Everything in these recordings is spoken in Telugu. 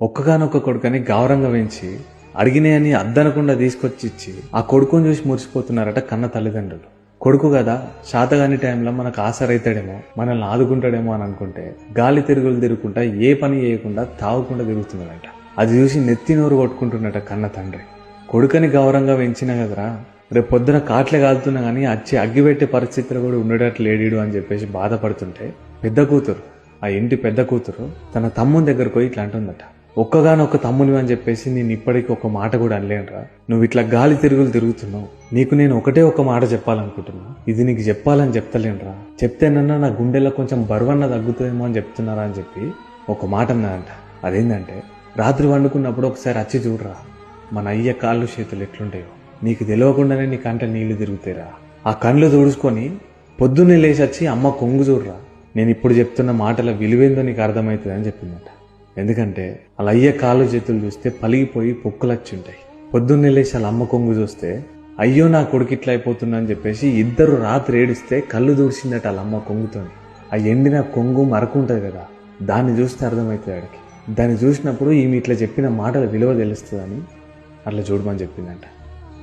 ఒక్కగానొక్క కొడుకని గౌరవంగా పెంచి అడిగినాయని అద్దనకుండా తీసుకొచ్చి ఇచ్చి ఆ కొడుకుని చూసి మురిసిపోతున్నారట కన్న తల్లిదండ్రులు. కొడుకు కదా, శాతగాని టైంలో మనకు ఆసరైతాడేమో, మనల్ని ఆదుకుంటాడేమో అని అనుకుంటే గాలి తిరుగులు తిరుగుకుంటా ఏ పని చేయకుండా తాగుకుండా తిరుగుతున్నాడట. అది చూసి నెత్తి నోరు కొట్టుకుంటున్నట కన్న తండ్రి. కొడుకని గౌరవంగా పెంచినా కదరా, రేపు పొద్దున కాట్లే కాలుతున్నా కానీ వచ్చి అగ్గిపెట్టే పరిస్థితులు కూడా ఉండేటట్లు లేడీడు అని చెప్పేసి బాధపడుతుంటే పెద్ద కూతురు, ఆ ఇంటి పెద్ద కూతురు తన తమ్ముని దగ్గరకు పోయి ఇట్లా అంటుందట, ఒక్కగానొక్క తమ్ముని అని చెప్పేసి నేను ఇప్పటికీ ఒక మాట కూడా అనలేనురా. నువ్వు ఇట్లా గాలి తిరుగులు తిరుగుతున్నావు, నీకు నేను ఒకటే ఒక మాట చెప్పాలనుకుంటున్నా. ఇది నీకు చెప్పాలని చెప్తలేనురా, చెప్తేనన్నా నా గుండెలో కొంచెం బరువన్న తగ్గుతుందేమో అని చెప్తున్నారా అని చెప్పి ఒక మాట అన్నాడంట. అదేంటంటే, రాత్రి వండుకున్నప్పుడు ఒకసారి వచ్చి చూడరా, మన అయ్య కాళ్ళు చేతులు ఎట్లుంటాయో, నీకు తెలియకుండానే నీ కంట నీళ్లు తిరుగుతాయిరా. ఆ కళ్ళు తుడుచుకొని పొద్దున్నే లేచి వచ్చి అమ్మ కొంగు చూడరా, నేను ఇప్పుడు చెప్తున్న మాటల విలువేందో నీకు అర్థమవుతుంది అని చెప్పిందట. ఎందుకంటే అలా అయ్యే కాళ్ళు చేతులు చూస్తే పలిగిపోయి పొక్కులు వచ్చి ఉంటాయి. పొద్దున్నే లేచి వాళ్ళ అమ్మ కొంగు చూస్తే అయ్యో నా కొడుకు ఇట్లా అయిపోతున్నా అని చెప్పేసి ఇద్దరు రాత్రి ఏడిస్తే కళ్ళు దూడిచిందట వాళ్ళ అమ్మ కొంగుతోని. ఆ ఎండిన కొంగు మరకుంటుంది కదా, దాన్ని చూస్తే అర్థమవుతుంది ఆడికి. దాన్ని చూసినప్పుడు ఈమె ఇట్లా చెప్పిన మాటల విలువ తెలుస్తుందని అట్లా చూడమని చెప్పిందంట.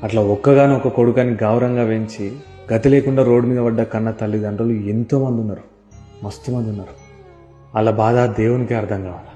అట్లా ఒక్కగానొక్క కొడుకని గౌరవంగా పెంచి గతి లేకుండా రోడ్డు మీద పడ్డ కన్న తల్లిదండ్రులు ఎంతోమంది ఉన్నారు, మస్తు మంది ఉన్నారు. వాళ్ళ బాధ దేవునికి అర్థం కావాలి.